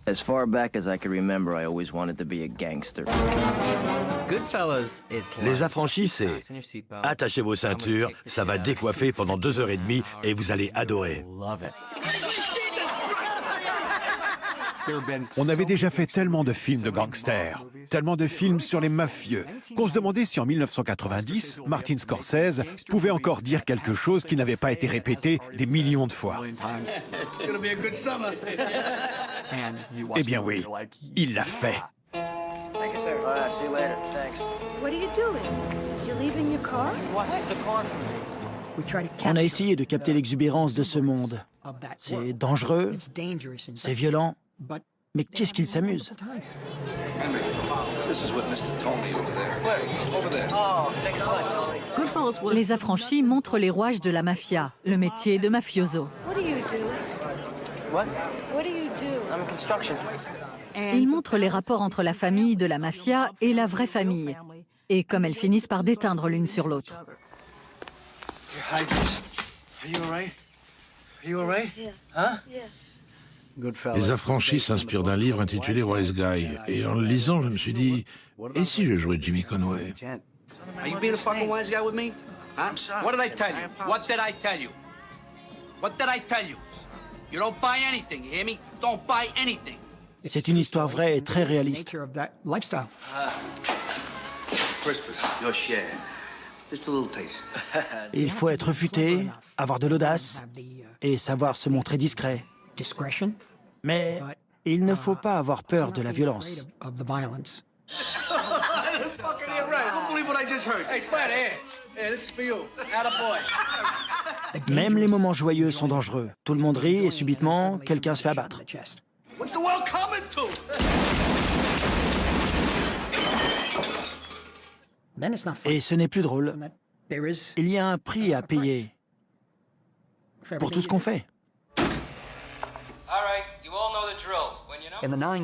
As far back as I can remember, I always wanted to be a gangster. Goodfellas, Les Affranchis, c'est attachez vos ceintures, ça va décoiffer pendant 2 heures et demie et vous allez adorer. On avait déjà fait tellement de films de gangsters, tellement de films sur les mafieux, qu'on se demandait si en 1990, Martin Scorsese pouvait encore dire quelque chose qui n'avait pas été répété des millions de fois. Eh bien oui, il l'a fait. See you later. Thanks. What are you doing? You're leaving your car? On a essayé de capter l'exubérance de ce monde. C'est dangereux, c'est violent, mais qu'est-ce qu'il s'amuse? Les Affranchis montrent les rouages de la mafia, le métier de mafioso. What do you do? What? What do you do? I'm in construction. Ils montrent les rapports entre la famille de la mafia et la vraie famille, et comme elles finissent par déteindre l'une sur l'autre. Les Affranchis s'inspirent d'un livre intitulé Wise Guy. Et en le lisant, je me suis dit, et si je jouais Jimmy Conway? Are you being a fucking wise guy with me? Huh? What did I tell you? What did I tell you? What did I tell you? You don't buy anything, you hear me? Don't buy anything. C'est une histoire vraie et très réaliste. Christmas, your share. Just a little taste. Il faut être futé, avoir de l'audace et savoir se montrer discret. Mais il ne faut pas avoir peur de la violence. Même les moments joyeux sont dangereux. Tout le monde rit et subitement, quelqu'un se fait abattre. What's the world coming to? Et ce n'est plus drôle. Il y a un prix à payer pour tout ce qu'on fait.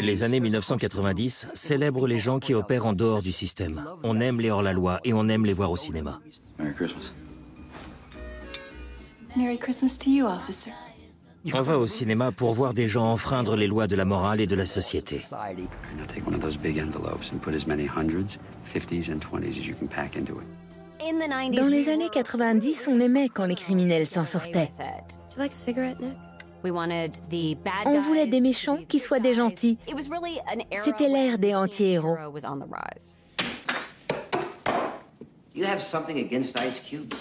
Les années 1990 célèbrent les gens qui opèrent en dehors du système. On aime les hors-la-loi et on aime les voir au cinéma. Merry Christmas. Merry Christmas to you, officer. On va au cinéma pour voir des gens enfreindre les lois de la morale et de la société. Now take one of those big envelopes and put as many hundreds, 50s and 20s as you can pack into it. Dans les années 90, on aimait quand les criminels s'en sortaient. On voulait des méchants qui soient des gentils. C'était l'ère des anti-héros. You have something against Ice Cubes?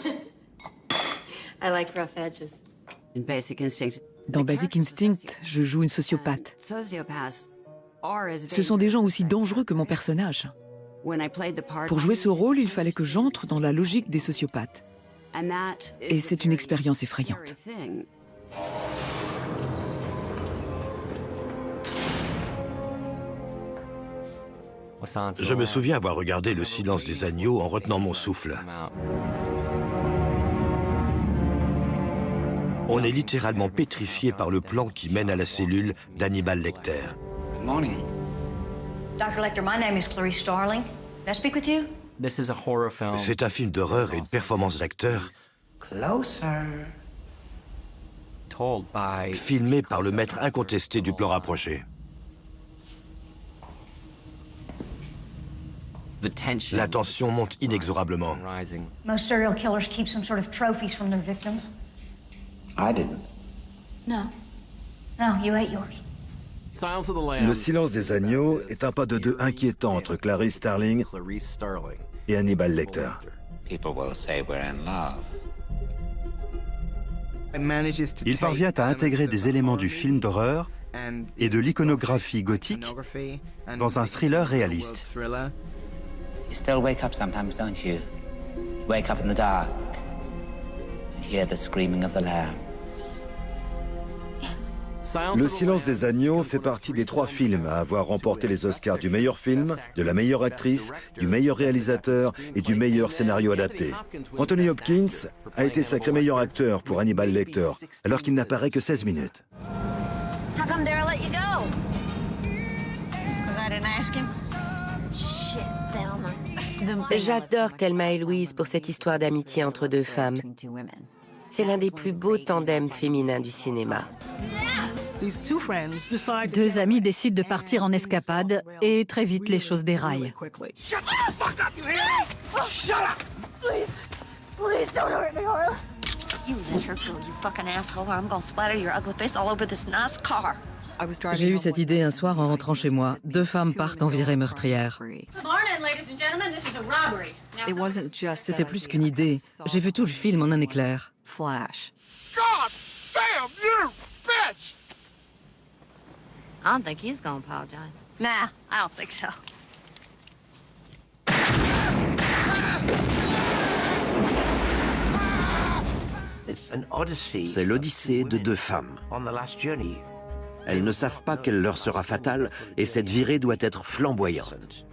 I like rough edges. Dans Basic Instinct, je joue une sociopathe. Ce sont des gens aussi dangereux que mon personnage. Pour jouer ce rôle, il fallait que j'entre dans la logique des sociopathes. Et c'est une expérience effrayante. Je me souviens avoir regardé Le Silence des agneaux en retenant mon souffle. On est littéralement pétrifié par le plan qui mène à la cellule d'Hannibal Lecter. Good morning. Dr. Lecter, my name is Clarice Starling. May I speak with you? This is a horror film. C'est un film d'horreur et une performance d'acteur Closer. Told by... filmé par le maître incontesté du plan rapproché. La tension monte inexorablement. Most serial killers keep some sort of trophies from their victims. I didn't. No. No, you ate yours. Le silence des agneaux est un pas de deux inquiétant entre Clarice Starling et Hannibal Lecter. Il parvient à intégrer des éléments du film d'horreur et de l'iconographie gothique dans un thriller réaliste. You still wake up sometimes, don't you? You wake up in the dark and hear the screaming of the lamb. Le silence des agneaux fait partie des 3 films à avoir remporté les Oscars du meilleur film, de la meilleure actrice, du meilleur réalisateur et du meilleur scénario adapté. Anthony Hopkins a été sacré meilleur acteur pour Hannibal Lecter, alors qu'il n'apparaît que 16 minutes. How come Daryl let you go? Because I didn't ask him? Shit, Thelma. J'adore Thelma et Louise pour cette histoire d'amitié entre 2 femmes. C'est l'un des plus beaux tandems féminins du cinéma. Deux amis décident de partir en escapade et très vite les choses déraillent. J'ai eu cette idée un soir en rentrant chez moi. Deux femmes partent en virée meurtrière. C'était plus qu'une idée. J'ai vu tout le film en un éclair. Flash. I don't think he's gonna apologize. Nah, I don't think so. C'est l'odyssée de deux femmes. Elles ne savent pas qu'elle leur sera fatale et cette virée doit être flamboyante.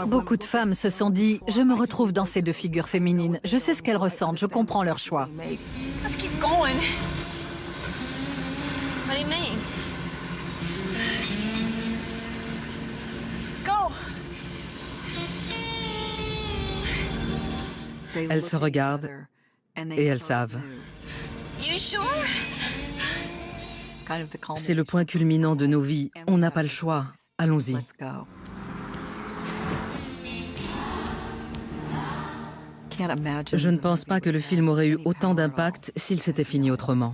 Beaucoup de femmes se sont dit « Je me retrouve dans ces deux figures féminines. Je sais ce qu'elles ressentent, je comprends leur choix. » Let's keep going. What do you mean? Go. Elles se regardent et elles savent. You sure? C'est le point culminant de nos vies. On n'a pas le choix. Allons-y. Je ne pense pas que le film aurait eu autant d'impact s'il s'était fini autrement.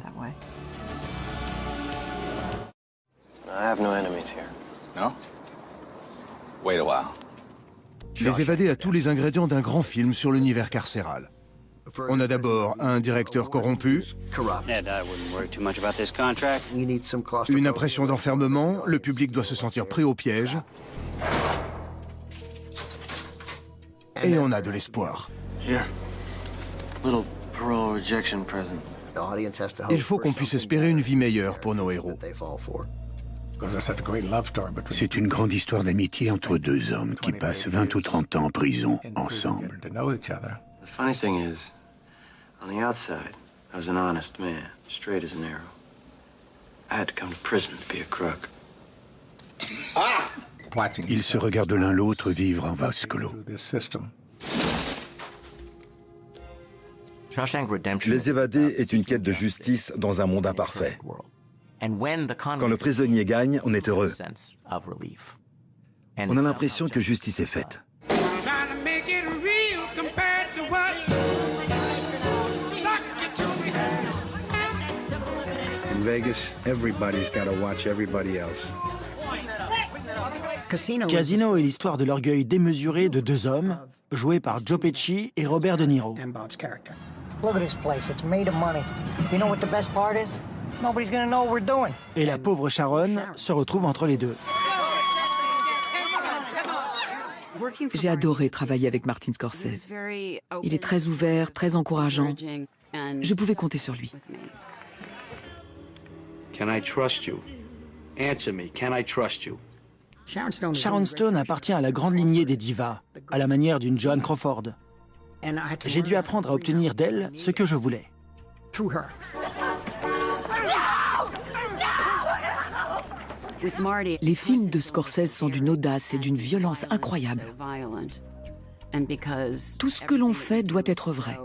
Les Évadés a tous les ingrédients d'un grand film sur l'univers carcéral. On a d'abord un directeur corrompu, une impression d'enfermement, le public doit se sentir pris au piège, et on a de l'espoir. Il faut qu'on puisse espérer une vie meilleure pour nos héros. C'est une grande histoire d'amitié entre deux hommes qui passent 20 ou 30 ans en prison ensemble. The funny thing is, on the outside, I was an honest man, straight as an arrow. I had to come to prison to be a crook. Ils se regardent l'un l'autre vivre en vase clos. Les Évadés est une quête de justice dans un monde imparfait. Quand le prisonnier gagne, on est heureux. On a l'impression que justice est faite. In Vegas, everybody's got to watch everybody else. Casino est l'histoire de l'orgueil démesuré de deux hommes, joués par Joe Pesci et Robert De Niro. Look at this place, it's made of money. You know what the best part is? Nobody's gonna know what we're doing. Et la pauvre Sharon se retrouve entre les deux. J'ai adoré travailler avec Martin Scorsese. Il est très ouvert, très encourageant. Je pouvais compter sur lui. Can I trust you? Answer me, can I trust you? Sharon Stone appartient à la grande lignée des divas, à la manière d'une Joan Crawford. J'ai dû apprendre à obtenir d'elle ce que je voulais. Les films de Scorsese sont d'une audace et d'une violence incroyable. Tout ce que l'on fait doit être vrai.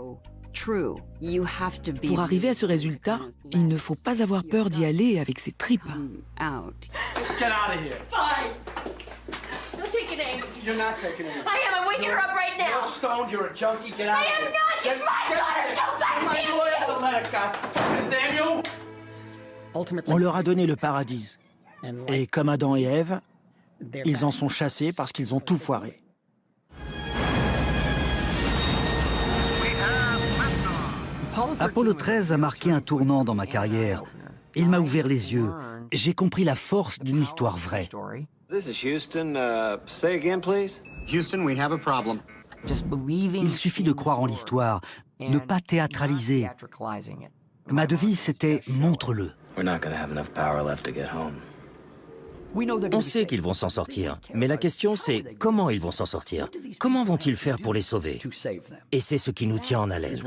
Pour arriver à ce résultat, il ne faut pas avoir peur d'y aller avec ses tripes. Get out of here. Fine. Don't take an aim. You're not taking it. I am. I'm waking her up right now. You're stoned. You're a junkie. Get out I of here. am not. She's my daughter. Don't touch me. Damn you. On leur a donné le paradis. Et comme Adam et Ève, ils en sont chassés parce qu'ils ont tout foiré. Apollo 13 a marqué un tournant dans ma carrière. Il m'a ouvert les yeux. J'ai compris la force d'une histoire vraie. This is Houston. Say again, please. Houston, we have a problem. Il suffit de croire en l'histoire, ne pas théâtraliser. Ma devise, c'était « montre-le ». On sait qu'ils vont s'en sortir, mais la question c'est comment ils vont s'en sortir. Comment vont-ils faire pour les sauver? Et c'est ce qui nous tient en haleine.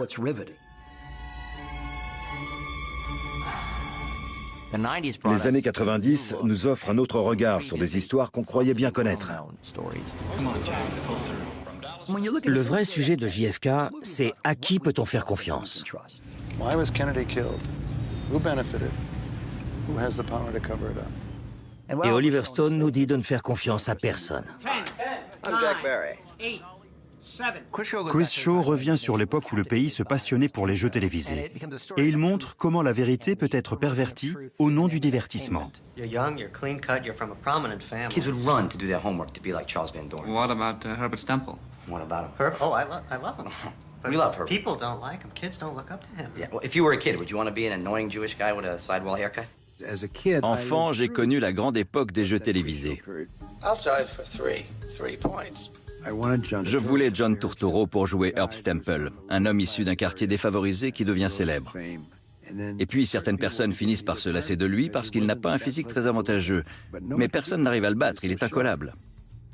Les années 90 nous offrent un autre regard sur des histoires qu'on croyait bien connaître. Le vrai sujet de JFK, c'est à qui peut-on faire confiance? Et Oliver Stone nous dit de ne faire confiance à personne. Chris Shaw revient sur l'époque où le pays se passionnait pour les jeux télévisés. Et il montre comment la vérité peut être pervertie au nom du divertissement. You're young, you're clean cut, you're from a prominent family. Kids would run to do their homework to be like Charles Van Doren. What about Herbert Stemple? What about him? Herb? Oh, I love him. We love Herbert. People don't like him. Kids don't look up to him. Yeah. Well, if you were a kid, would you want to be an annoying Jewish guy with a sidewall haircut? Enfant, j'ai connu la grande époque des jeux télévisés. I'll drive for 3 points. Je voulais John Turturro pour jouer Herb Stemple, un homme issu d'un quartier défavorisé qui devient célèbre. Et puis certaines personnes finissent par se lasser de lui parce qu'il n'a pas un physique très avantageux. Mais personne n'arrive à le battre, il est incollable.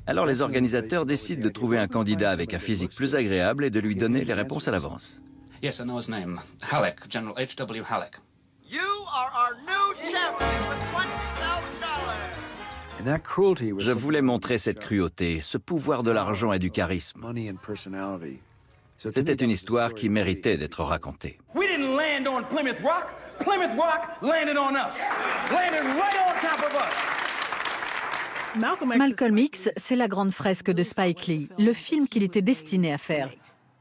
Alors les organisateurs décident de trouver un candidat avec un physique plus agréable et de lui donner les réponses à l'avance. Yes, I know his name. Halleck, General H.W. Halleck. You are our new champion with $20,000. Je voulais montrer cette cruauté, ce pouvoir de l'argent et du charisme. C'était une histoire qui méritait d'être racontée. We didn't land on Plymouth Rock. Plymouth Rock landed on us. Landed right on top of us. Malcolm X, c'est la grande fresque de Spike Lee, le film qu'il était destiné à faire.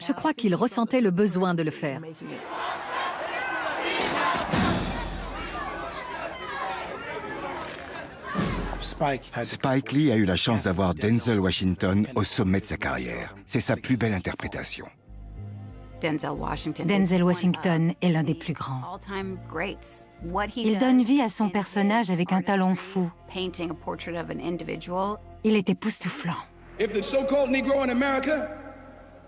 Je crois qu'il ressentait le besoin de le faire. Spike Lee a eu la chance d'avoir Denzel Washington au sommet de sa carrière. C'est sa plus belle interprétation. Denzel Washington est l'un des plus grands. Il donne vie à son personnage avec un talent fou. Il est époustouflant. If the so-called Negro in America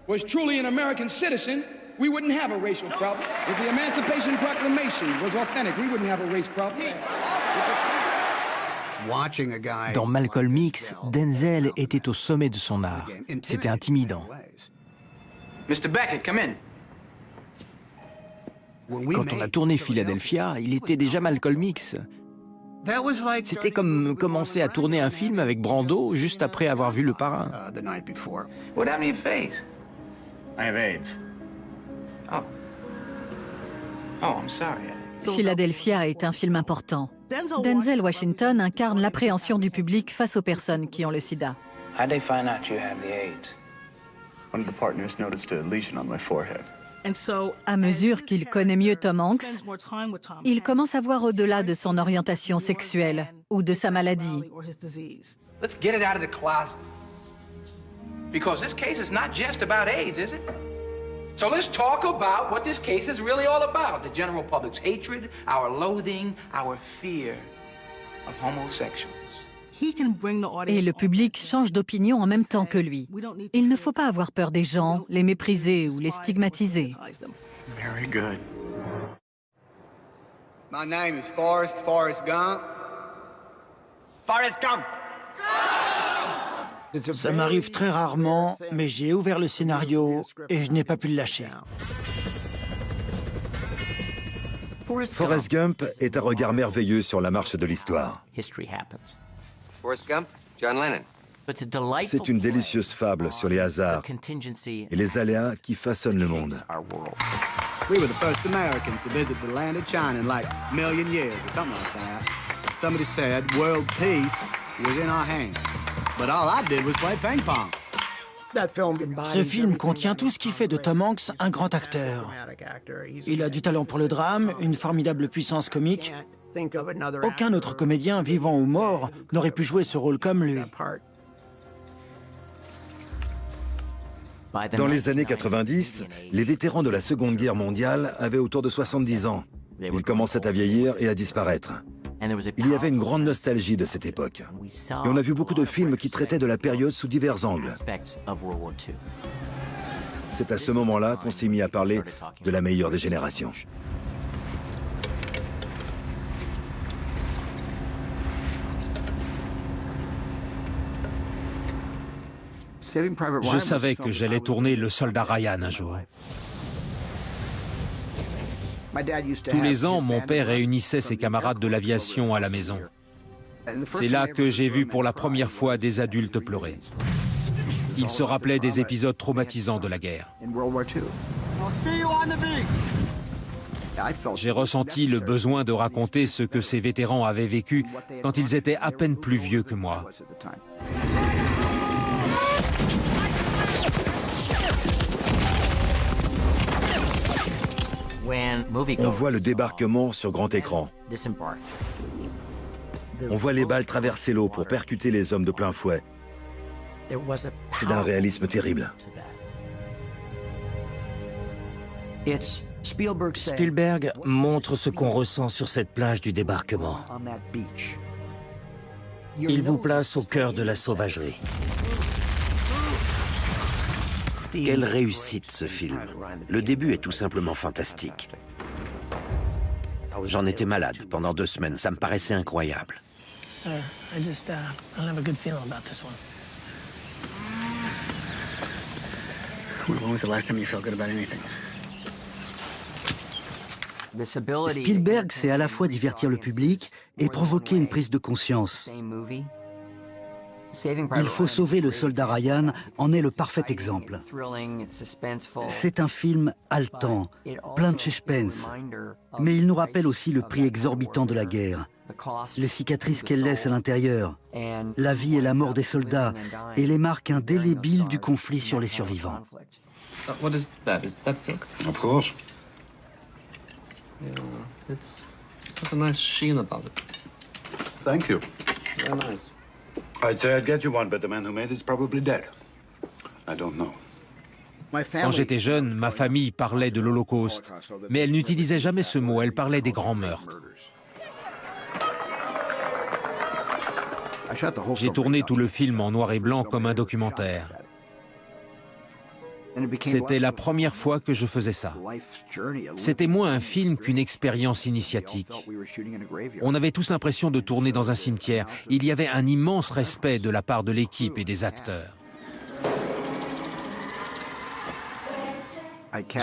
was truly an American citizen, we wouldn't have a racial problem. If the Emancipation Proclamation was authentic, we wouldn't have a race problem. Dans Malcolm X, Denzel était au sommet de son art. C'était intimidant. Mr. Beckett, come in. Quand on a tourné Philadelphia, il était déjà Malcolm X. C'était comme commencer à tourner un film avec Brando juste après avoir vu Le Parrain. What happened to your face? I have AIDS. Oh. Oh, I'm sorry. Philadelphia est un film important. Denzel Washington incarne l'appréhension du public face aux personnes qui ont le sida. How'd they find out you have the AIDS? One of the partners noticed a lesion on my forehead. À mesure qu'il connaît mieux Tom Hanks, il commence à voir au-delà de son orientation sexuelle ou de sa maladie. Let's get it out of the closet. Because this case is not just about AIDS, is it? So let's talk about what this case is really all about. The general public's hatred, our loathing, our fear of homosexuals. Et le public change d'opinion en même temps que lui. Il ne faut pas avoir peur des gens, les mépriser ou les stigmatiser. Very good. My name is Forrest Gump. Forrest Gump! Ça m'arrive très rarement, mais j'ai ouvert le scénario et je n'ai pas pu le lâcher. Forrest Gump est un regard merveilleux sur la marche de l'histoire. Forrest Gump, John Lennon. C'est une délicieuse fable sur les hasards et les aléas qui façonnent le monde. We were the first Americans to visit the land of China in like a million years or something like that. Somebody said world peace was in our hands. But all I did was play ping pong. Ce film contient tout ce qui fait de Tom Hanks un grand acteur. Il a du talent pour le drame, une formidable puissance comique. Aucun autre comédien, vivant ou mort, n'aurait pu jouer ce rôle comme lui. Dans les années 90, les vétérans de la Seconde Guerre mondiale avaient autour de 70 ans. Ils commençaient à vieillir et à disparaître. Il y avait une grande nostalgie de cette époque. Et on a vu beaucoup de films qui traitaient de la période sous divers angles. C'est à ce moment-là qu'on s'est mis à parler de la meilleure des générations. Je savais que j'allais tourner Le Soldat Ryan un jour. Tous les ans, mon père réunissait ses camarades de l'aviation à la maison. C'est là que j'ai vu pour la première fois des adultes pleurer. Ils se rappelaient des épisodes traumatisants de la guerre. J'ai ressenti le besoin de raconter ce que ces vétérans avaient vécu quand ils étaient à peine plus vieux que moi. On voit le débarquement sur grand écran. On voit les balles traverser l'eau pour percuter les hommes de plein fouet. C'est d'un réalisme terrible. Spielberg montre ce qu'on ressent sur cette plage du débarquement. Il vous place au cœur de la sauvagerie. Quelle réussite ce film. Le début est tout simplement fantastique. J'en étais malade pendant 2 semaines, ça me paraissait incroyable. Sir, I don't have a good feeling about this one. When was the last time you felt good about anything? Spielberg sait à la fois divertir le public et provoquer une prise de conscience. Il faut sauver le soldat Ryan en est le parfait exemple. C'est un film haletant, plein de suspense, mais il nous rappelle aussi le prix exorbitant de la guerre, les cicatrices qu'elle laisse à l'intérieur, la vie et la mort des soldats et les marques indélébiles du conflit sur les survivants. What is that? Is that silk? Of course. It's a nice sheen about it. Thank you. Very nice. I'd say I'd get you one, but the man who made it's probably dead. I don't know. Quand j'étais jeune, ma famille parlait de l'Holocauste, mais elle n'utilisait jamais ce mot, elle parlait des grands meurtres. J'ai tourné tout le film en noir et blanc comme un documentaire. C'était la première fois que je faisais ça. C'était moins un film qu'une expérience initiatique. On avait tous l'impression de tourner dans un cimetière. Il y avait un immense respect de la part de l'équipe et des acteurs.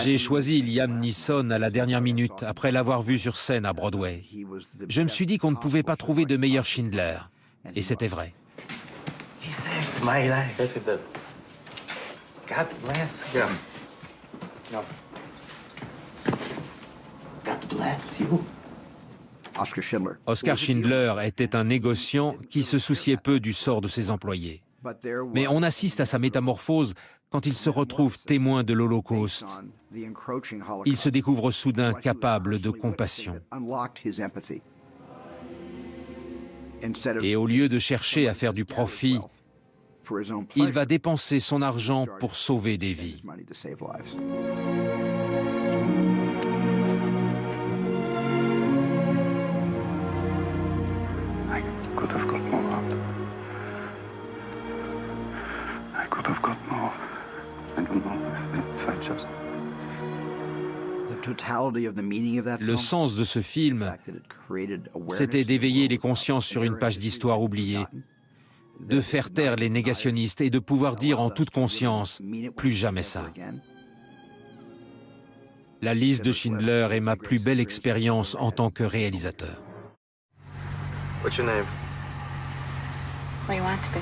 J'ai choisi Liam Neeson à la dernière minute, après l'avoir vu sur scène à Broadway. Je me suis dit qu'on ne pouvait pas trouver de meilleur Schindler. Et c'était vrai. God bless him. No. God bless you. Oscar Schindler était un négociant qui se souciait peu du sort de ses employés. Mais on assiste à sa métamorphose quand il se retrouve témoin de l'Holocauste. Il se découvre soudain capable de compassion. Et au lieu de chercher à faire du profit, il va dépenser son argent pour sauver des vies. I could have got more out. I could have got more. I don't know if I just... Le sens de ce film, c'était d'éveiller les consciences sur une page d'histoire oubliée, de faire taire les négationnistes et de pouvoir dire en toute conscience, plus jamais ça. La liste de Schindler est ma plus belle expérience en tant que réalisateur. What's your name? What do you want it to be?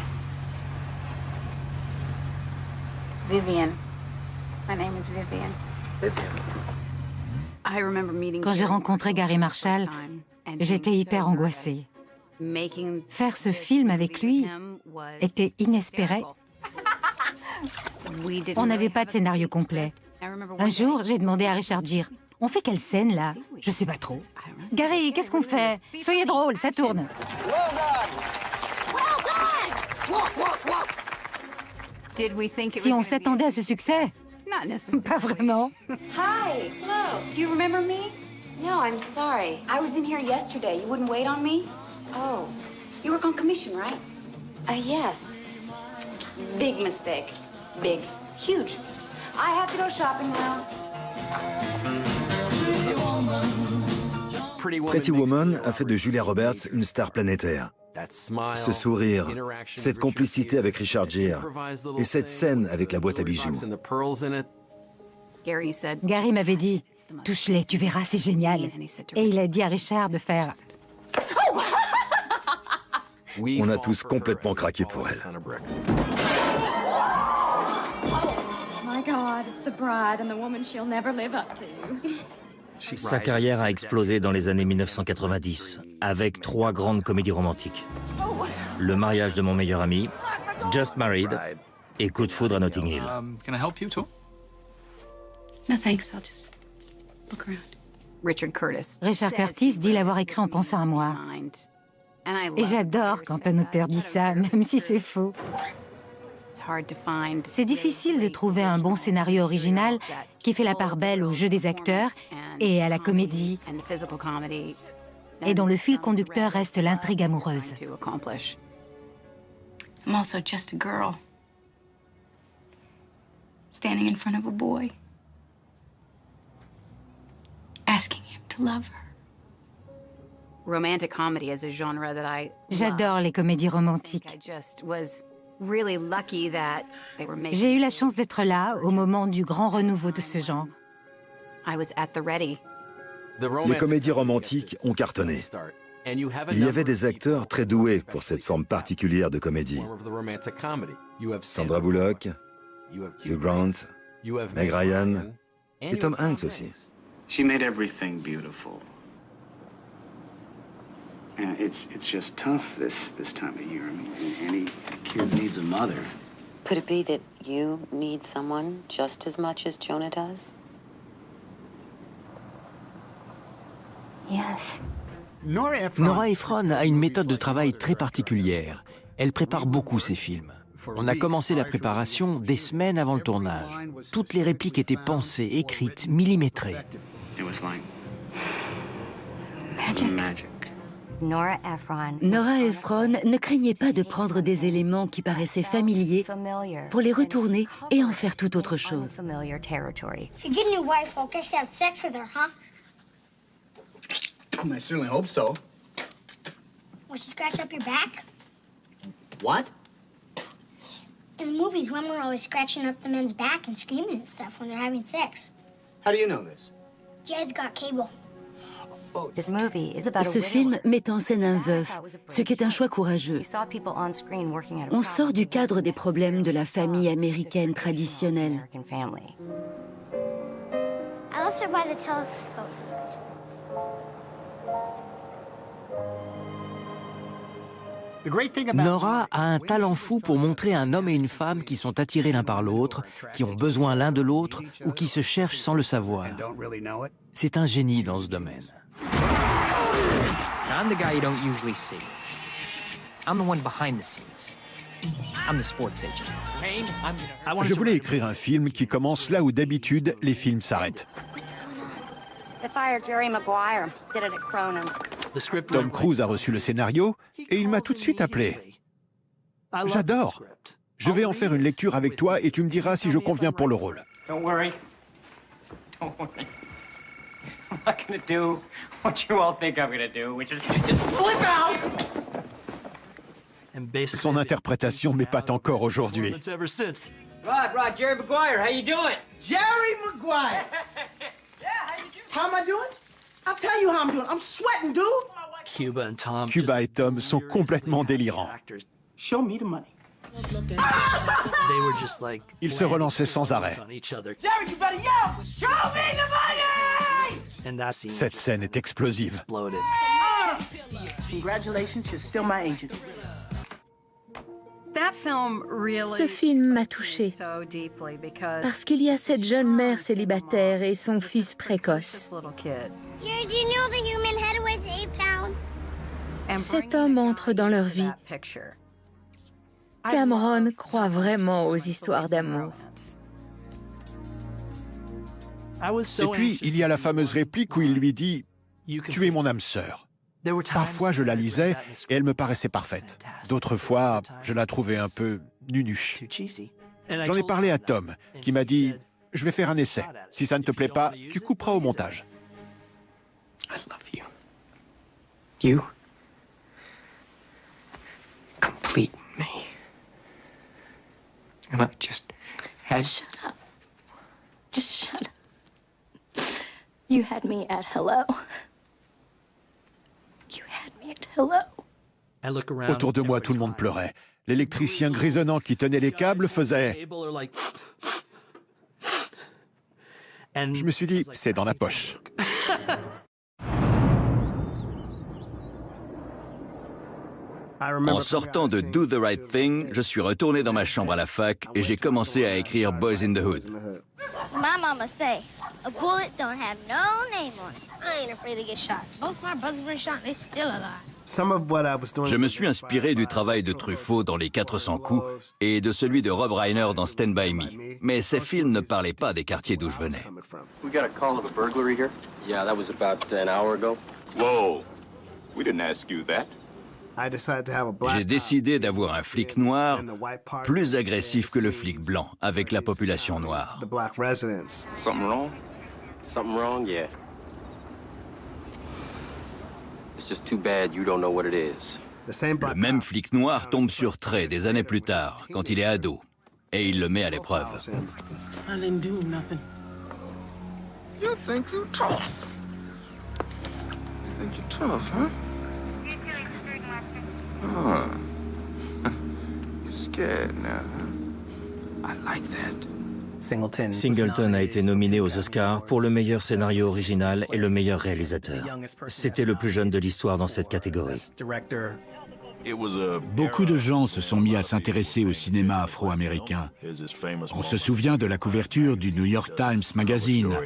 Vivian. My name is Vivian. Quand j'ai rencontré Gary Marshall, j'étais hyper angoissée. Faire ce film avec lui était inespéré. On n'avait pas de scénario complet. Un jour, j'ai demandé à Richard Gere, on fait quelle scène là? Je sais pas trop. Gary, qu'est-ce qu'on fait? Soyez drôle, ça tourne. Si on s'attendait à ce succès? Pas vraiment. Hi. Hello. Do you remember me? No, I'm sorry. I was in here yesterday. You wouldn't wait on me? Oh. You work on commission, right? Yes. Big mistake. Big. Huge. I have to go shopping now. Pretty Woman a fait de Julia Roberts une star planétaire. Ce sourire, cette complicité avec Richard Gere et cette scène avec la boîte à bijoux. Gary m'avait dit, touche-les, tu verras, c'est génial. Et il a dit à Richard de faire... On a tous complètement craqué pour elle. My God, it's the bride and the woman she'll never live up to. Sa carrière a explosé dans les années 1990 avec 3 grandes comédies romantiques. Le mariage de mon meilleur ami, Just Married et Coup de foudre à Notting Hill. Can I help you too? No thanks, I'll just look around. Richard Curtis dit l'avoir écrit en pensant à moi. Et j'adore quand un auteur dit ça, même si c'est faux. C'est difficile de trouver un bon scénario original qui fait la part belle au jeu des acteurs et à la comédie, et dont le fil conducteur reste l'intrigue amoureuse. I'm also just a girl. Standing in front of a boy. Asking him to love her. Romantic comedy is a genre that I love. J'adore les comédies romantiques. J'ai eu la chance d'être là au moment du grand renouveau de ce genre. Les comédies romantiques ont cartonné. Il y avait des acteurs très doués pour cette forme particulière de comédie. Sandra Bullock, Hugh Grant, Meg Ryan et Tom Hanks aussi. She made everything beautiful. And it's just tough this time of year. I mean, any kid needs a mother. Could it be that you need someone just as much as Jonah does? Yes. Nora Ephron a une méthode de travail très particulière. Elle prépare beaucoup ses films. On a commencé la préparation des semaines avant le tournage. Toutes les répliques étaient pensées, écrites, millimétrées. Nora Ephron ne craignait pas de prendre des éléments qui paraissaient familiers pour les retourner et en faire tout autre chose. If you get a new wife, I'll guess you have sex with her, huh? I certainly hope so. Will she scratch up your back? What? In the movies, women are always scratching up the men's back and screaming and stuff when they're having sex. How do you know this? Jed's got cable. Ce film met en scène un veuf, ce qui est un choix courageux. On sort du cadre des problèmes de la famille américaine traditionnelle. I left her by the telescopes. Nora a un talent fou pour montrer un homme et une femme qui sont attirés l'un par l'autre, qui ont besoin l'un de l'autre ou qui se cherchent sans le savoir. C'est un génie dans ce domaine. I'm the guy you don't usually see. I'm the one behind the scenes. I'm the sports agent. Je voulais écrire un film qui commence là où d'habitude les films s'arrêtent. Tom Cruise a reçu le scénario et il m'a tout de suite appelé. J'adore. Je vais en faire une lecture avec toi et tu me diras si je conviens pour le rôle. Don't worry. Don't worry. I'm not gonna do what you all think I'm gonna do, which is just flip out! Son interprétation m'épate encore aujourd'hui. Rod, Jerry Maguire, how you doing? Jerry Maguire! How am I doing? I'll tell you how I'm doing. I'm sweating, dude. Cuba et Tom sont complètement délirants. Show me the money. Ils se relançaient sans arrêt. Jerry, you better yell! Show me the money! Cette scène est explosive. Congratulations, you're still my agent. Ce film m'a touchée parce qu'il y a cette jeune mère célibataire et son fils précoce. Cet homme entre dans leur vie. Cameron croit vraiment aux histoires d'amour. Et puis, il y a la fameuse réplique où il lui dit « Tu es mon âme sœur ». Parfois, je la lisais et elle me paraissait parfaite. D'autres fois, je la trouvais un peu nunuche. J'en ai parlé à Tom, qui m'a dit « Je vais faire un essai. Si ça ne te plaît pas, tu couperas au montage. » I love you. You complete me. And I just had... Shut up. Just shut up. You had me at hello. You had me at hello. Autour de moi, tout le monde pleurait. L'électricien grisonnant qui tenait les câbles faisait... Je me suis dit, c'est dans la poche. En sortant de Do the Right Thing, je suis retourné dans ma chambre à la fac et j'ai commencé à écrire Boys in the Hood. My mama say, a bullet don't have no name on it. I ain't afraid to get shot. Both my brothers been shot, they still alive. Je me suis inspiré du travail de Truffaut dans Les 400 coups et de celui de Rob Reiner dans Stand By Me. Mais ces films ne parlaient pas des quartiers d'où je venais. We got a call of a burglary here? Yeah, that was about an hour ago. Whoa, we didn't ask you that. J'ai décidé d'avoir un flic noir plus agressif que le flic blanc avec la population noire. Something wrong? Something wrong, yeah. It's just too bad you don't know what it is. Le même flic noir tombe sur Trey des années plus tard, quand il est ado, et il le met à l'épreuve. I didn't do nothing. You think you're tough? You think you're tough, huh? Huh. You're scared now, huh? I like that. Singleton a été nominé aux Oscars pour le meilleur scénario original et le meilleur réalisateur. C'était le plus jeune de l'histoire dans cette catégorie. Beaucoup de gens se sont mis à s'intéresser au cinéma afro-américain. On se souvient de la couverture du New York Times Magazine.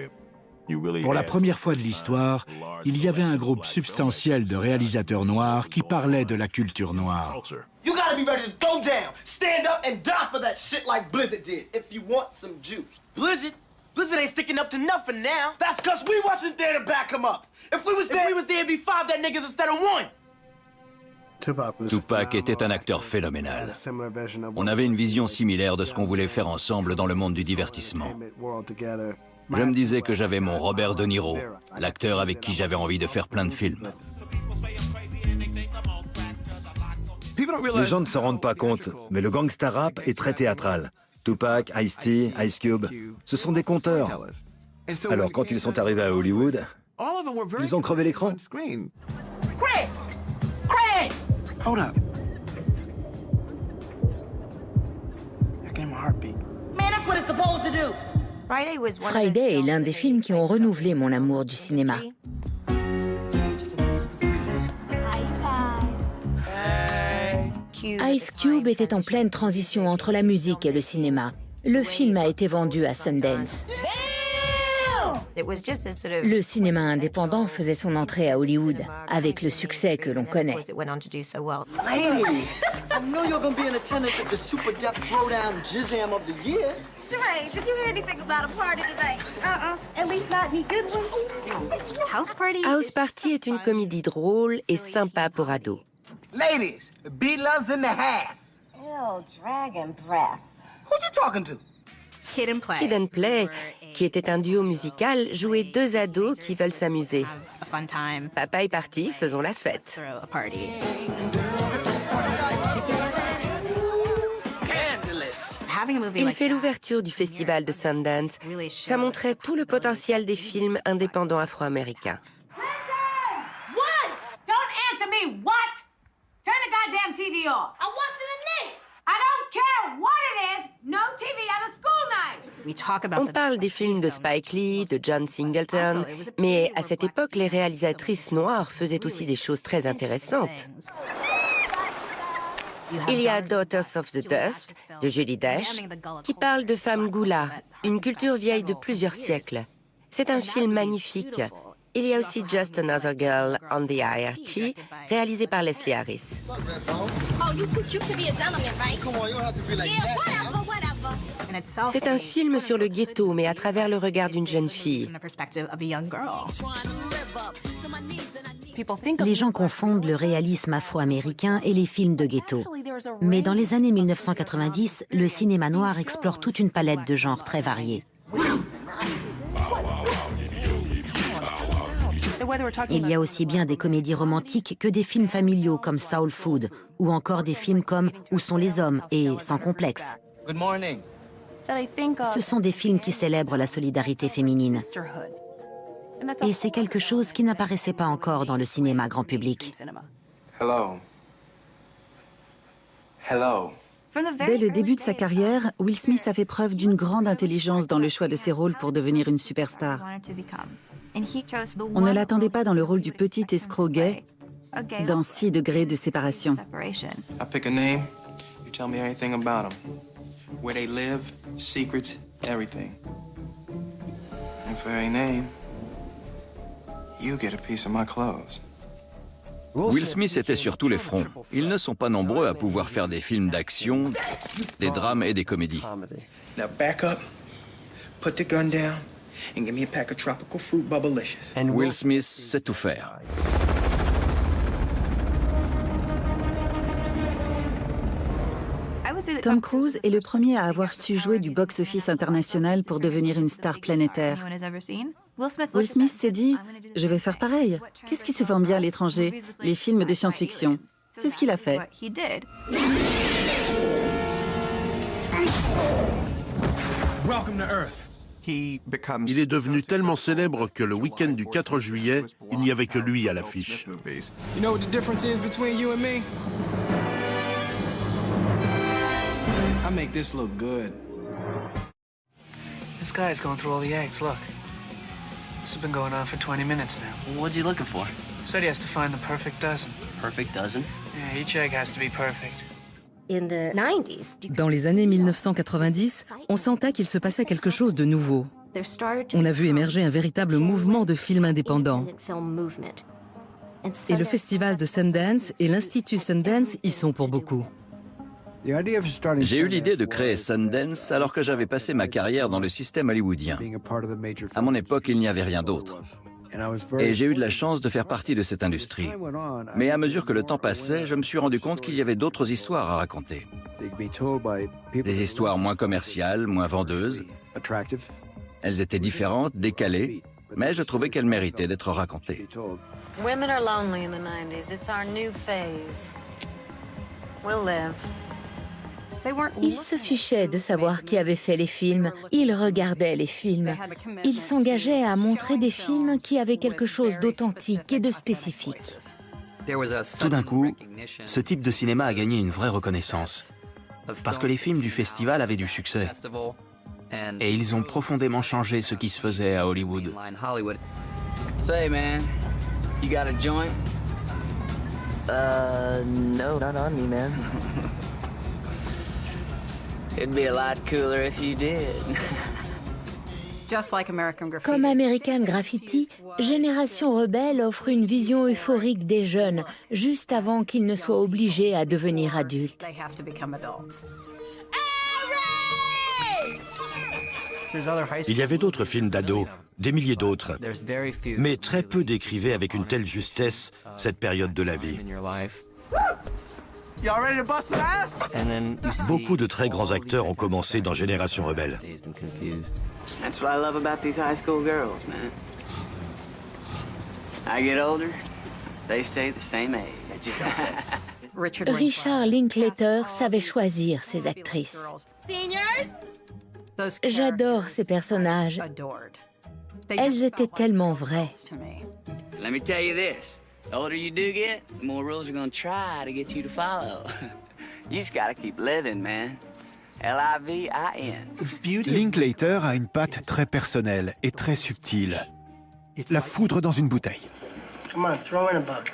Pour la première fois de l'histoire, il y avait un groupe substantiel de réalisateurs noirs qui parlaient de la culture noire. You gotta be ready to go down, stand up and die for that shit like Blizzard did, if you want some juice. Blizzard? Blizzard ain't sticking up to nothing now. That's cause we wasn't there to back him up. If we was there, it'd be 5 dead niggas instead of 1. Tupac était un acteur phénoménal. On avait une vision similaire de ce qu'on voulait faire ensemble dans le monde du divertissement. Je me disais que j'avais mon Robert De Niro, l'acteur avec qui j'avais envie de faire plein de films. Les gens ne s'en rendent pas compte, mais le gangsta rap est très théâtral. Tupac, Ice-T, Ice Cube, ce sont des conteurs. Alors quand ils sont arrivés à Hollywood, ils ont crevé l'écran. Craig! Craig! Hold up. I gave him a heartbeat. Man, that's what it's supposed to do. Friday est l'un des films qui ont renouvelé mon amour du cinéma. Ice Cube était en pleine transition entre la musique et le cinéma. Le film a été vendu à Sundance. Le cinéma indépendant faisait son entrée à Hollywood, avec le succès que l'on connaît. Ladies, I know you're gonna be in attendance at the Super Def Throwdown Jizzam of the Year. Sheree, did you hear anything about a party today? At least not any good one. House Party est une comédie drôle et sympa pour ados. Ladies, B-Love's in the house. Ew, dragon breath. Who you talking to? Kid and Play, qui était un duo musical, jouait deux ados qui veulent s'amuser. Papa est parti, faisons la fête. Il fait l'ouverture du festival de Sundance. Ça montrait tout le potentiel des films indépendants afro-américains. What? Don't answer me. What? Turn the goddamn TV off. I'm watching the Knicks. I don't care what it is. No TV on a school night. On parle des films de Spike Lee, de John Singleton, mais à cette époque, les réalisatrices noires faisaient aussi des choses très intéressantes. Il y a Daughters of the Dust, de Julie Dash, qui parle de femmes goula, une culture vieille de plusieurs siècles. C'est un film magnifique. Il y a aussi Just Another Girl on the Hierarchy, réalisé par Leslie Harris. Oh, you too cute to be a gentleman, right? Come on, you don't have to be like that. Whatever. C'est un film sur le ghetto, mais à travers le regard d'une jeune fille. Les gens confondent le réalisme afro-américain et les films de ghetto. Mais dans les années 1990, le cinéma noir explore toute une palette de genres très variés. Il y a aussi bien des comédies romantiques que des films familiaux comme Soul Food, ou encore des films comme Où sont les hommes et Sans complexe. Ce sont des films qui célèbrent la solidarité féminine. Et c'est quelque chose qui n'apparaissait pas encore dans le cinéma grand public. Dès le début de sa carrière, Will Smith a fait preuve d'une grande intelligence dans le choix de ses rôles pour devenir une superstar. On ne l'attendait pas dans le rôle du petit escroc gay, dans 6 degrés de séparation. I pick a name, you tell me everything about them. Where they live, secrets, everything. And for every name, you get a piece of my clothes. Will Smith était sur tous les fronts. Ils ne sont pas nombreux à pouvoir faire des films d'action, des drames et des comédies. Now back up, put the gun down, and give me a pack of tropical fruit bubblicious. Will Smith sait tout faire. Tom Cruise est le premier à avoir su jouer du box-office international pour devenir une star planétaire. Will Smith s'est dit « Je vais faire pareil. Qu'est-ce qui se vend bien à l'étranger? Les films de science-fiction. » C'est ce qu'il a fait. Il est devenu tellement célèbre que le week-end du 4 juillet, il n'y avait que lui à l'affiche. You know what the difference is between you and me? I make this look good. This guy's going through all the eggs, look. This has been going on for 20 minutes now. What's he looking for? Said he has to find the perfect dozen. Perfect dozen? Yeah, each egg has to be perfect. Dans les années 1990, on sentait qu'il se passait quelque chose de nouveau. On a vu émerger un véritable mouvement de films indépendants. Et le festival de Sundance et l'Institut Sundance y sont pour beaucoup. J'ai eu l'idée de créer Sundance alors que j'avais passé ma carrière dans le système hollywoodien. À mon époque, il n'y avait rien d'autre. Et j'ai eu de la chance de faire partie de cette industrie. Mais à mesure que le temps passait, je me suis rendu compte qu'il y avait d'autres histoires à raconter. Des histoires moins commerciales, moins vendeuses. Elles étaient différentes, décalées, mais je trouvais qu'elles méritaient d'être racontées. Women are lonely in the 90s. It's our new phase. We'll live. Ils se fichaient de savoir qui avait fait les films, ils regardaient les films. Ils s'engageaient à montrer des films qui avaient quelque chose d'authentique et de spécifique. Tout d'un coup, ce type de cinéma a gagné une vraie reconnaissance. Parce que les films du festival avaient du succès. Et ils ont profondément changé ce qui se faisait à Hollywood. Say, man, you got a joint? No, not on me, man. It'd be a lot cooler if you did. Comme American Graffiti, Génération Rebelle offre une vision euphorique des jeunes, juste avant qu'ils ne soient obligés à devenir adultes. Il y avait d'autres films d'ados, des milliers d'autres, mais très peu décrivaient avec une telle justesse cette période de la vie. Beaucoup de très grands acteurs ont commencé dans Génération Rebelle. That's what I love about these high school girls, man. I get older, they stay the same age. Richard Linklater savait choisir ses actrices. J'adore ces personnages. Elles étaient tellement vraies. Let me tell you this. The older you do get, the more rules are gonna try to get you to follow. You just gotta keep living, man. L-I-V-I-N. Linklater a une patte très personnelle et très subtile. La foudre dans une bouteille. Come on, throw in a buck.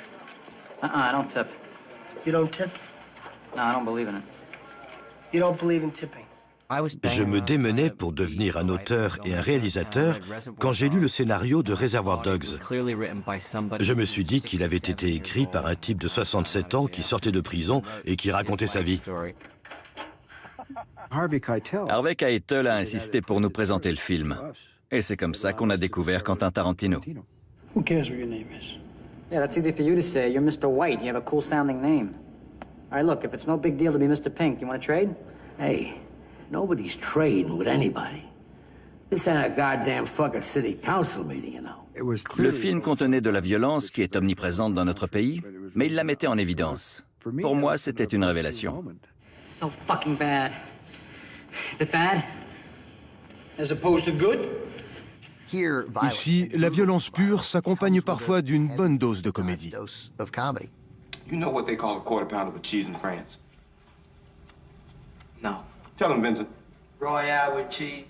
I don't tip. You don't tip? No, I don't believe in it. You don't believe in tipping? Je me démenais pour devenir un auteur et un réalisateur quand j'ai lu le scénario de Reservoir Dogs. Je me suis dit qu'il avait été écrit par un type de 67 ans qui sortait de prison et qui racontait sa vie. Harvey Keitel a insisté pour nous présenter le film. Et c'est comme ça qu'on a découvert Quentin Tarantino. Who cares what your name is? Yeah, that's easy for you to say. You're Mr. White. You have a cool-sounding name. All right, look, if it's no big deal to be Mr. Pink, you want to trade? Hey, nobody's trading with anybody. This ain't a goddamn fucking city council meeting, you know. Le film contenait de la violence qui est omniprésente dans notre pays, mais il la mettait en évidence. Pour moi, c'était une révélation. So fucking bad. Is it bad? As opposed to good? Ici, la violence pure s'accompagne parfois d'une bonne dose de comédie. You know what they call a quarter pounder with cheese in France? No. Tell them, Vincent. Royale with cheese.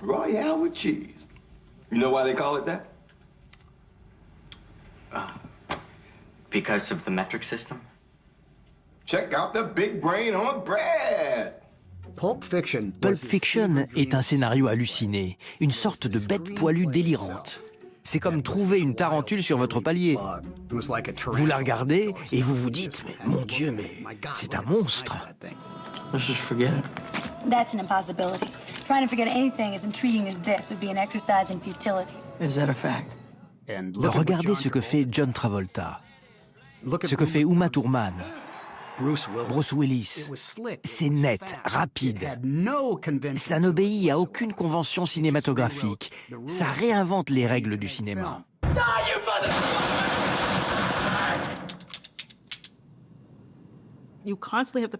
Royale with cheese. You know why they call it that? Because of the metric system? Check out the big brain on Brad. Pulp Fiction est un scénario halluciné, une sorte de bête poilue délirante. C'est comme trouver une tarentule sur votre palier. Vous la regardez et vous vous dites, mais mon Dieu, mais c'est un monstre. Let's just forget it. That's an impossibility. Trying to forget anything as intriguing as this would be an exercise in futility. Is that a fact? Regardez ce que fait John Travolta, ce que fait Uma Thurman, Bruce Willis. C'est net, rapide. Ça n'obéit à aucune convention cinématographique. Ça réinvente les règles du cinéma.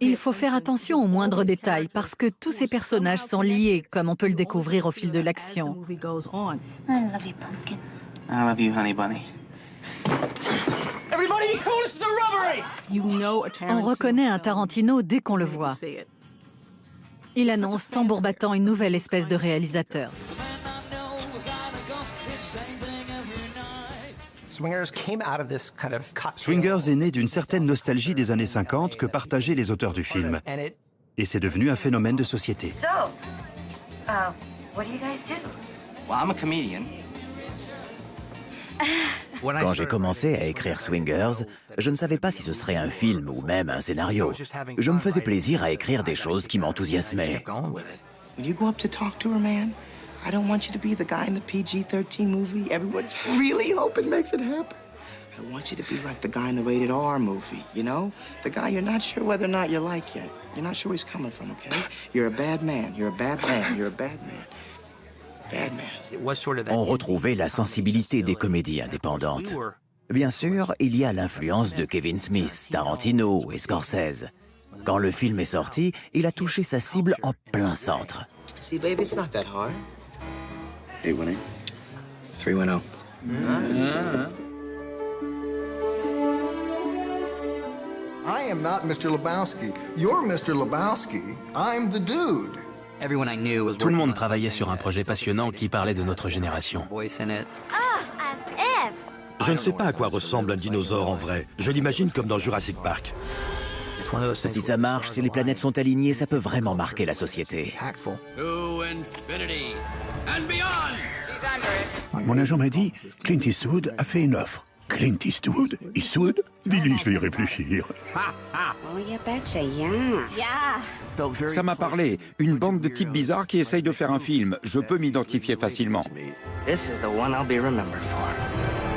Il faut faire attention aux moindres détails parce que tous ces personnages sont liés, comme on peut le découvrir au fil de l'action. I love you, Pumpkin. I love you, honey bunny. Everybody be cool, this is a robbery! On reconnaît un Tarantino dès qu'on le voit. Il annonce tambour battant une nouvelle espèce de réalisateur. Swingers est né d'une certaine nostalgie des années 50 que partageaient les auteurs du film. Et c'est devenu un phénomène de société. What do you guys do? Well, I'm a comedian. Quand j'ai commencé à écrire Swingers, je ne savais pas si ce serait un film ou même un scénario. Je me faisais plaisir à écrire des choses qui m'enthousiasmaient. When you go up to talk to her, man, I don't want you to be the guy in the PG-13 movie everyone's really hoping makes it happen. I want you to be like the guy in the rated R movie, you know? The guy you're not sure whether or not you like yet. You're not sure where he's coming from, okay? You're a bad man. You're a bad man. You're a bad man. On retrouvait la sensibilité des comédies indépendantes. Bien sûr, il y a l'influence de Kevin Smith, Tarantino et Scorsese. Quand le film est sorti, il a touché sa cible en plein centre. See, baby, it's not that hard. 818. 310. I am not Mr. Lebowski. You're Mr. Lebowski. I'm the dude. Tout le monde travaillait sur un projet passionnant qui parlait de notre génération. Je ne sais pas à quoi ressemble un dinosaure en vrai. Je l'imagine comme dans Jurassic Park. Si ça marche, si les planètes sont alignées, ça peut vraiment marquer la société. Mon agent m'a dit, Clint Eastwood a fait une offre. Clint Eastwood? Eastwood? Dis-lui, je vais y réfléchir. Ça m'a parlé. Une bande de types bizarres qui essayent de faire un film. Je peux m'identifier facilement. This is the one I'll be remembered for.